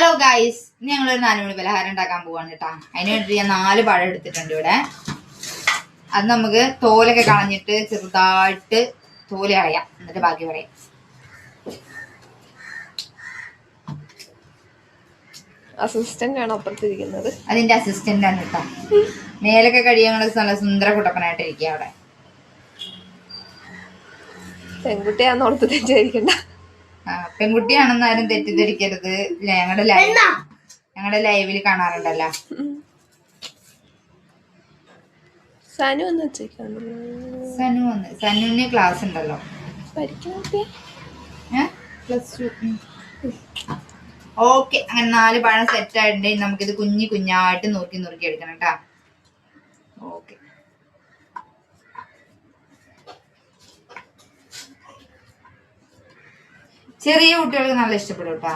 Hello guys, ഞങ്ങളൊരു 4 മണി പലഹാരം ഉണ്ടാക്കാൻ പോവാണ് കേട്ടോ. അതിന് വേണ്ടി ഞാൻ 4 പഴം എടുത്തിട്ടുണ്ട് ഇവിടെ. അത് നമുക്ക് തോലൊക്കെ കളഞ്ഞിട്ട് ചെറുതായിട്ട് തോല് കളയാം, എന്നിട്ട് ബാക്കി പറയാം. അസിസ്റ്റന്റ് ആണ് അപ്പുറത്തിരിക്കുന്നത്. അതിന്റെ അസിസ്റ്റന്റ് ആണ് കേട്ടോ. മേലൊക്കെ കഴിയാൻ നല്ല സുന്ദര കുട്ടപ്പനായിട്ട് ഇരിക്കുക അവിടെ. പെൺകുട്ടിയാന്ന് ഓർത്ത് തെറ്റിദ്ധരിക്കണ്ട. പെൺകുട്ടിയാണെന്ന് ആരും തെറ്റിദ്ധരിക്കരുത്. ഞങ്ങളുടെ ലൈവിൽ കാണാറുണ്ടല്ലോ. സനുവിന് ക്ലാസ് ഉണ്ടല്ലോ. ഓക്കെ, അങ്ങനെ 4 പഴം സെറ്റ് ആയിട്ടുണ്ടെങ്കിൽ നമുക്കിത് കുഞ്ഞായിട്ട് നുറുക്കി എടുക്കണം കേട്ടാ. ഓക്കെ, ചെറിയ കുട്ടികൾക്ക് നല്ല ഇഷ്ടപ്പെടും കേട്ടാ.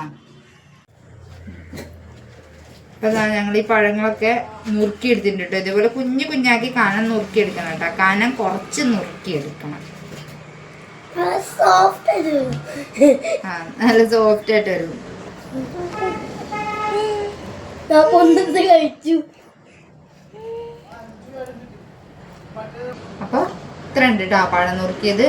അപ്പൊ ഞങ്ങൾ ഈ പഴങ്ങളൊക്കെ നുറുക്കി എടുത്തിട്ടുണ്ട് കേട്ടോ. ഇതേപോലെ കുഞ്ഞാക്കി കനം നുറുക്കി എടുക്കണം കേട്ടോ. കനം കുറച്ച് നുറുക്കി എടുക്കണം. നല്ല സോഫ്റ്റ് ആയിട്ട് വരും. അപ്പൊ ഇത്ര ഉണ്ട് കേട്ടോ പഴം നുറുക്കിയത്.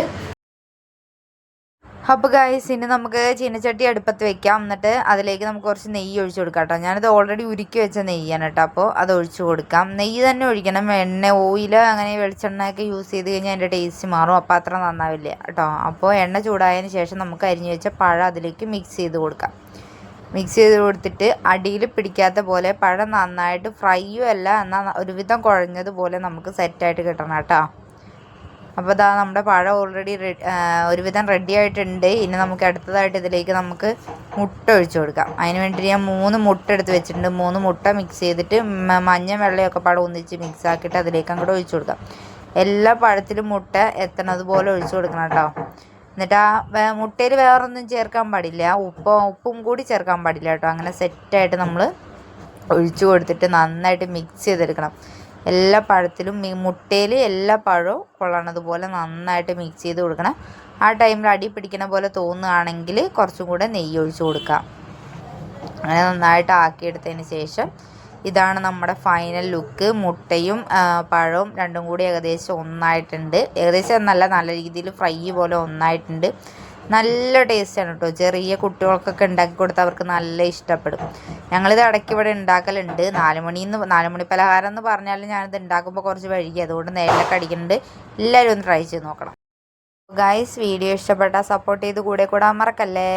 അപ്പോൾ ഗൈസ്, ഇനി നമുക്ക് ചീനച്ചട്ടി അടുപ്പത്ത് വെക്കാം. എന്നിട്ട് അതിലേക്ക് നമുക്ക് കുറച്ച് നെയ്യ് ഒഴിച്ചു കൊടുക്കാം കേട്ടോ. ഞാനിത് ഓൾറെഡി ഉരുക്കി വെച്ച നെയ്യാണ് കേട്ടോ. അപ്പോൾ അത് ഒഴിച്ചു കൊടുക്കാം. നെയ്യ് തന്നെ ഒഴിക്കണം. എണ്ണ, ഓയിൽ, അങ്ങനെ വെളിച്ചെണ്ണയൊക്കെ യൂസ് ചെയ്ത് കഴിഞ്ഞാൽ അതിൻ്റെ ടേസ്റ്റ് മാറും. അപ്പോൾ അത്ര നന്നാവില്ല കേട്ടോ. അപ്പോൾ എണ്ണ ചൂടായതിന് ശേഷം നമുക്ക് അരിഞ്ഞു വെച്ച പഴം അതിലേക്ക് മിക്സ് ചെയ്ത് കൊടുക്കാം. മിക്സ് ചെയ്ത് കൊടുത്തിട്ട് അടിയിൽ പിടിക്കാത്ത പോലെ പഴം നന്നായിട്ട് ഫ്രൈയും അല്ല, എന്നാൽ ഒരുവിധം കുഴഞ്ഞതുപോലെ നമുക്ക് സെറ്റായിട്ട് കിട്ടണം കേട്ടോ. അപ്പോൾ ഇതാ നമ്മുടെ പഴം ഓൾറെഡി ഒരുവിധം റെഡി ആയിട്ടുണ്ട്. ഇനി നമുക്ക് അടുത്തതായിട്ട് ഇതിലേക്ക് നമുക്ക് മുട്ട ഒഴിച്ചു കൊടുക്കാം. അതിന് വേണ്ടി ഞാൻ 3 മുട്ട എടുത്ത് വെച്ചിട്ടുണ്ട്. 3 മുട്ട മിക്സ് ചെയ്തിട്ട് മഞ്ഞ വെള്ളയൊക്കെ പഴം ഒന്നിച്ച് മിക്സ് ആക്കിയിട്ട് അതിലേക്ക് അങ്ങോട്ട് ഒഴിച്ചു കൊടുക്കാം. എല്ലാ പഴത്തിലും മുട്ട എത്തണത് പോലെ ഒഴിച്ചു കൊടുക്കണം കേട്ടോ. എന്നിട്ട് ആ മുട്ടയിൽ വേറൊന്നും ചേർക്കാൻ പാടില്ല, ഉപ്പും കൂടി ചേർക്കാൻ പാടില്ല കേട്ടോ. അങ്ങനെ സെറ്റായിട്ട് നമ്മൾ ഒഴിച്ചു കൊടുത്തിട്ട് നന്നായിട്ട് മിക്സ് ചെയ്തെടുക്കണം. എല്ലാ പഴത്തിലും മുട്ടയിൽ എല്ലാ പഴവും കൊള്ളണതുപോലെ നന്നായിട്ട് മിക്സ് ചെയ്ത് കൊടുക്കണം. ആ ടൈമിൽ അടി പിടിക്കണ പോലെ തോന്നുകയാണെങ്കിൽ കുറച്ചും കൂടെ നെയ്യ് ഒഴിച്ച് കൊടുക്കാം. അങ്ങനെ നന്നായിട്ട് ആക്കിയെടുത്തതിന് ശേഷം ഇതാണ് നമ്മുടെ ഫൈനൽ ലുക്ക്. മുട്ടയും പഴവും രണ്ടും കൂടി ഏകദേശം ഒന്നായിട്ടുണ്ട്. ഏകദേശം നല്ല രീതിയിൽ ഫ്രൈ പോലെ ഒന്നായിട്ടുണ്ട്. നല്ല ടേസ്റ്റാണ് കേട്ടോ. ചെറിയ കുട്ടികൾക്കൊക്കെ ഉണ്ടാക്കി കൊടുത്താൽ അവർക്ക് നല്ല ഇഷ്ടപ്പെടും. ഞങ്ങളിത് ഇടയ്ക്ക് ഇവിടെ ഉണ്ടാക്കലുണ്ട്. 4 മണി പലഹാരം എന്ന് പറഞ്ഞാൽ ഞാനിത് ഉണ്ടാക്കുമ്പോൾ കുറച്ച് വൈകി, അതുകൊണ്ട് നേരിലൊക്കെ അടിക്കുന്നുണ്ട്. എല്ലാവരും ഒന്ന് ട്രൈ ചെയ്ത് നോക്കണം. ഗൈസ്, വീഡിയോ ഇഷ്ടപ്പെട്ടാൽ സപ്പോർട്ട് ചെയ്ത് കൂടെ കൂടാൻ മറക്കല്ലേ.